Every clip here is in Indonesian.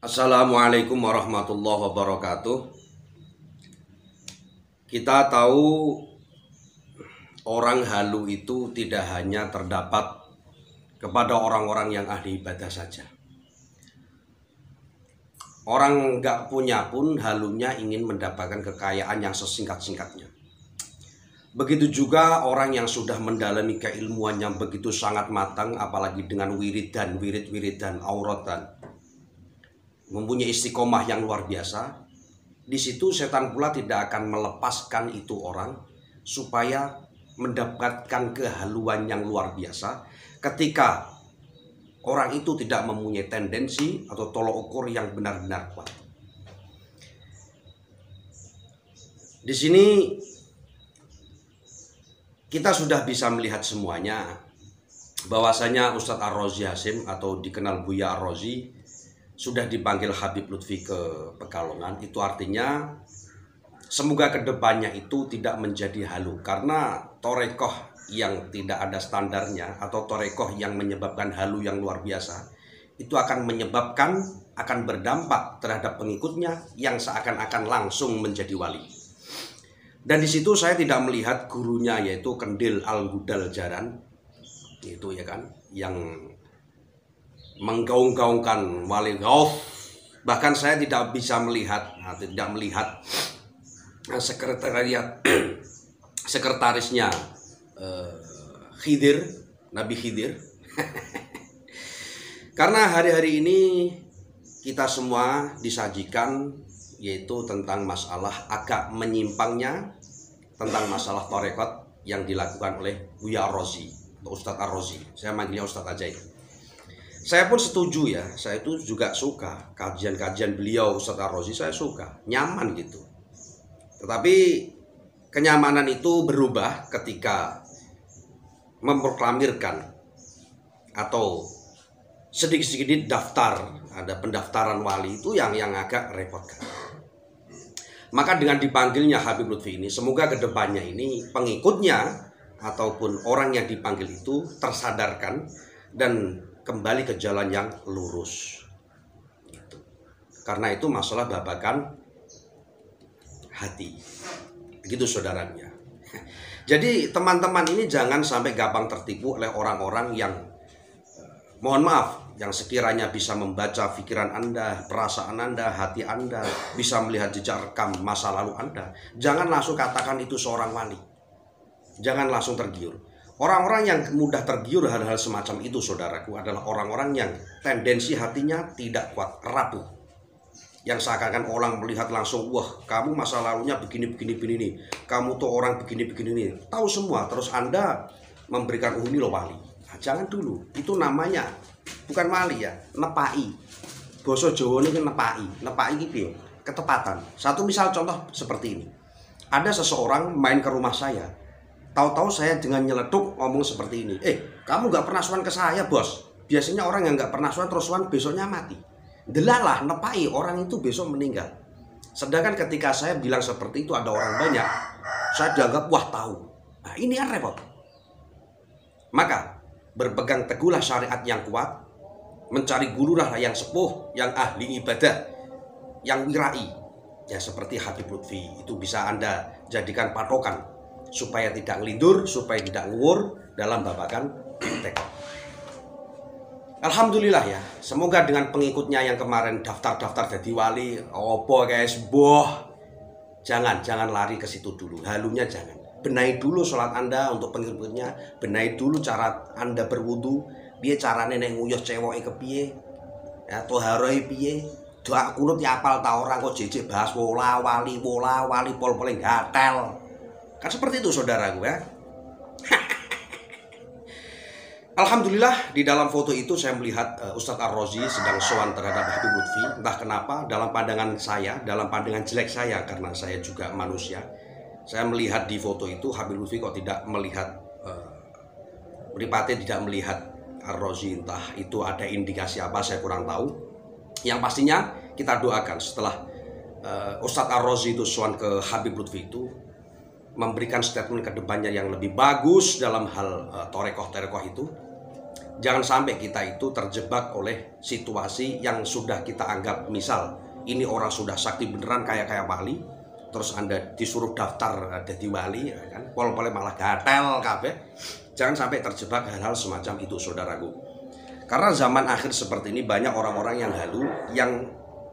Assalamualaikum warahmatullahi wabarakatuh. Kita tahu orang halu itu tidak hanya terdapat kepada orang-orang yang ahli ibadah saja. Orang nggak punya pun halunya ingin mendapatkan kekayaan yang sesingkat-singkatnya. Begitu juga orang yang sudah mendalami keilmuan yang begitu sangat matang, apalagi dengan wirid-wiridan, auratan, mempunyai istiqomah yang luar biasa. Di situ setan pula tidak akan melepaskan itu orang supaya mendapatkan kehaluan yang luar biasa ketika orang itu tidak mempunyai tendensi atau tolok ukur yang benar-benar kuat. Di sini kita sudah bisa melihat semuanya bahwasanya Ustadz Ar-Razi Hasim atau dikenal Buya Ar-Razi sudah dipanggil Habib Lutfi ke Pekalongan. Itu artinya semoga kedepannya itu tidak menjadi halu, karena torekoh yang tidak ada standarnya atau torekoh yang menyebabkan halu yang luar biasa itu akan menyebabkan, akan berdampak terhadap pengikutnya yang seakan-akan langsung menjadi wali. Dan di situ saya tidak melihat gurunya yaitu Kendil Al-Gudal Jaran, itu ya kan, yang menggaung-gaungkan wali gauf. Bahkan saya tidak bisa melihat, sekretarisnya Khidir, Nabi Khidir. Karena hari-hari ini kita semua disajikan yaitu tentang masalah agak menyimpangnya tentang masalah tarekat yang dilakukan oleh Buya Ar-Razi atau Ustadz Ar-Razi. Saya manggilnya Ustadz aja ya. Saya pun setuju ya, saya itu juga suka kajian-kajian beliau Ustadz Ar-Razi, saya suka, nyaman gitu. Tetapi kenyamanan itu berubah ketika memproklamirkan atau sedikit-sedikit daftar, ada pendaftaran wali itu yang agak repot kan. Maka dengan dipanggilnya Habib Lutfi ini, semoga kedepannya ini pengikutnya ataupun orang yang dipanggil itu tersadarkan dan kembali ke jalan yang lurus. Karena itu masalah babakan hati. Begitu saudaranya. Jadi teman-teman ini jangan sampai gampang tertipu oleh orang-orang yang mohon maaf, yang sekiranya bisa membaca pikiran Anda, perasaan Anda, hati Anda, bisa melihat jejak rekam masa lalu Anda. Jangan langsung katakan itu seorang wali. Jangan langsung tergiur. Orang-orang yang mudah tergiur hal-hal semacam itu, saudaraku, adalah orang-orang yang tendensi hatinya tidak kuat, rapuh. Yang seakan-akan orang melihat langsung, wah kamu masa lalunya begini-begini nih, kamu tuh orang begini-begini nih, tahu semua, terus Anda memberikan ini loh wali. Nah, jangan dulu, itu namanya bukan wali ya, nepai. Basa Jawa ini nepai, nepai gitu, ketepatan. Satu misal contoh seperti ini, ada seseorang main ke rumah saya. Tahu-tahu saya dengan nyeletuk ngomong seperti ini, kamu gak pernah suan ke saya bos. Biasanya orang yang gak pernah suan terus suan besoknya mati. Delalah, nepai, orang itu besok meninggal. Sedangkan ketika saya bilang seperti itu ada orang banyak, saya dianggap wah tahu. Nah ini kan repot. Maka berpegang teguhlah syariat yang kuat, mencari gurulah yang sepuh, yang ahli ibadah, yang wirai. Ya seperti Habib Lutfi, itu bisa Anda jadikan patokan supaya tidak ngelindur, supaya tidak ngawur dalam babakan iptek. Alhamdulillah ya, semoga dengan pengikutnya yang kemarin daftar-daftar jadi wali, opo guys, boh, jangan lari ke situ dulu, halunya jangan. Benahi dulu sholat Anda untuk pengikutnya, benahi dulu cara Anda berwudu, piye carane nek nguyuh cewoke kepiye, ya toharoe piye, doa kunut ya apal ta ora kok jejek bahas wola wali pol-pole gatel. Kan seperti itu saudaraku ya. Alhamdulillah di dalam foto itu saya melihat Ustadz Ar-Razi sedang sowan terhadap Habib Lutfi. Entah kenapa dalam pandangan saya, dalam pandangan jelek saya, karena saya juga manusia, saya melihat di foto itu Habib Lutfi kok tidak melihat, mripate tidak melihat Ar-Razi. Entah itu ada indikasi apa, saya kurang tahu. Yang pastinya kita doakan setelah Ustadz Ar-Razi itu sowan ke Habib Lutfi itu memberikan statement ke depannya yang lebih bagus dalam hal torekoh itu, Jangan sampai kita itu terjebak oleh situasi yang sudah kita anggap, misal ini orang sudah sakti beneran kayak wali, terus Anda disuruh daftar jadi wali, ya kan? Pol-pole malah gatel kabeh. Jangan sampai terjebak hal-hal semacam itu, saudaraku. Karena zaman akhir seperti ini banyak orang-orang yang halu, yang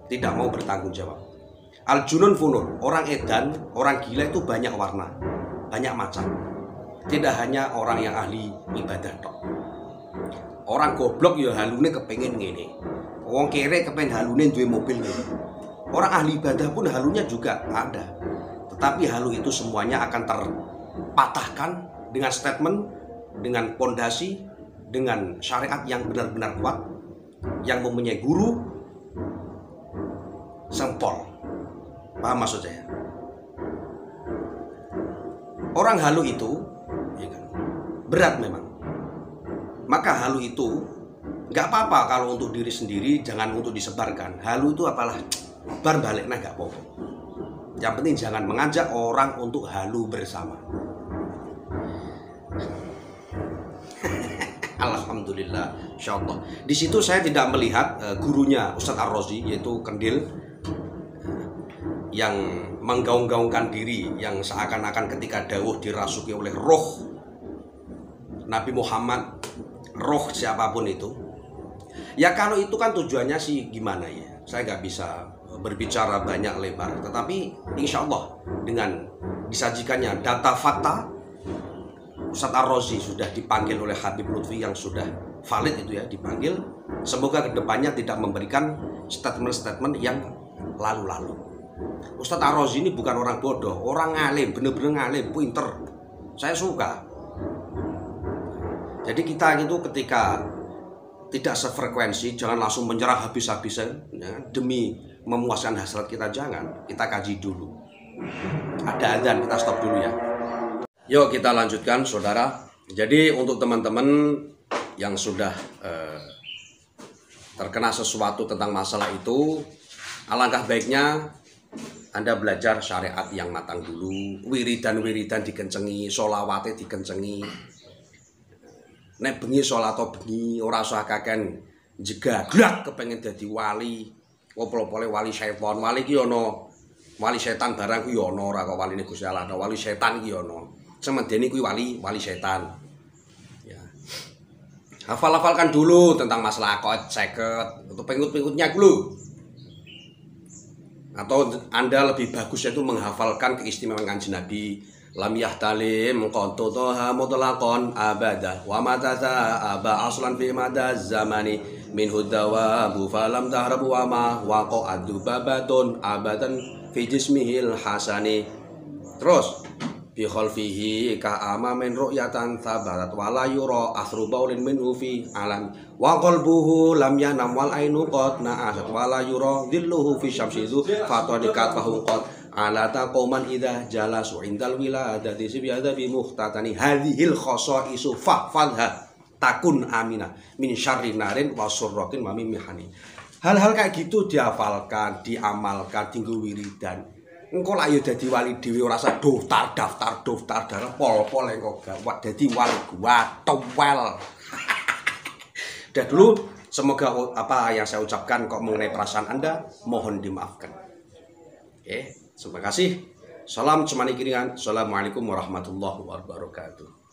tidak mau bertanggung jawab. Al-junun funun, orang edan, orang gila itu banyak warna, banyak macam. Tidak hanya orang yang ahli ibadah tok. Orang goblok ya halune kepengen ngene. Wong kere kepengen halune duwe mobil ngene. Orang ahli ibadah pun halunya juga ada. Tetapi halu itu semuanya akan terpatahkan dengan statement, dengan pondasi, dengan syariat yang benar-benar kuat, yang mempunyai guru sempol. Paham maksud saya? Orang halu itu ya kan, berat memang. Maka halu itu nggak apa-apa kalau untuk diri sendiri, jangan untuk disebarkan. Halu itu apalah, bar balik nah nggak apa-apa. Yang penting jangan mengajak orang untuk halu bersama. Alhamdulillah, insyaallah. Di situ saya tidak melihat gurunya Ustadz Ar-Razi, yaitu Kendil, yang menggaung-gaungkan diri, yang seakan-akan ketika dawuh dirasuki oleh roh Nabi Muhammad, roh siapapun itu. Ya kalau itu kan tujuannya sih gimana ya, saya nggak bisa berbicara banyak lebar. Tetapi insya Allah dengan disajikannya data fakta, Ustadz Ar-Razi sudah dipanggil oleh Habib Lutfi yang sudah valid itu ya, dipanggil. Semoga kedepannya tidak memberikan statement-statement yang lalu-lalu. Ustadz Ar-Razi ini bukan orang bodoh, orang ngalim, bener-bener ngalim, pinter. Saya suka. Jadi kita itu ketika tidak sefrekuensi, jangan langsung menyerah habis-habisan ya, demi memuaskan hasrat kita, jangan. Kita kaji dulu. Ada adzan, kita stop dulu ya. Yuk kita lanjutkan, saudara. Jadi untuk teman-teman yang sudah terkena sesuatu tentang masalah itu, alangkah baiknya Anda belajar syariat yang matang dulu. Wiridan-wiridan dikencengi, sholawatnya dikencengi. Nek bengi sholat atau bengi ora usah kaken jegaglak kepengen dadi wali. Pol-pole wali syaitan, wali ki ono wali setan barang ku yo ono, ora kok waline Gusti Allah, wali setan ki ono. Semedeni kuwi wali setan. Ya. Hafal-hafalkan dulu tentang masalah akad 50 untuk pengikut-pengikutnya dulu. Atau Anda lebih bagus itu menghafalkan keistimewaan Kanjeng Nabi. Lam yahtalim qantu toha mutlaqan abada wa matata aba aslan fi madaz zamani min hudawabu falam tahrabu wa ma waqa'adu babatun abadan fi jismihil hasani. Terus bi khalfihi ka ama min ru'yatan thabarat wa la yura athru baulin minhu fi alam wa qalbuhu lam yanam wal ainu qad na'asat wa la yura dhilluhu fi syamsizu fatadikat fahu qad ala taqoman idza jalasu indal wiladati sibyada bi muhtatani hadhil khasaisu fa'fadha takun amina min syarri narin wa surrakin wa mimihani. Hal-hal kayak gitu dihafalkan, diamalkan, tinggu wiridan. Engko lak yo dadi wali dhewe ora usah daftar pol-pol engko gawat dadi wali gua towel. Udah dulu, semoga apa yang saya ucapkan kok mengenai perasaan Anda mohon dimaafkan. Oke. Terima kasih. Salam cemani kiringan. Assalamualaikum warahmatullahi wabarakatuh.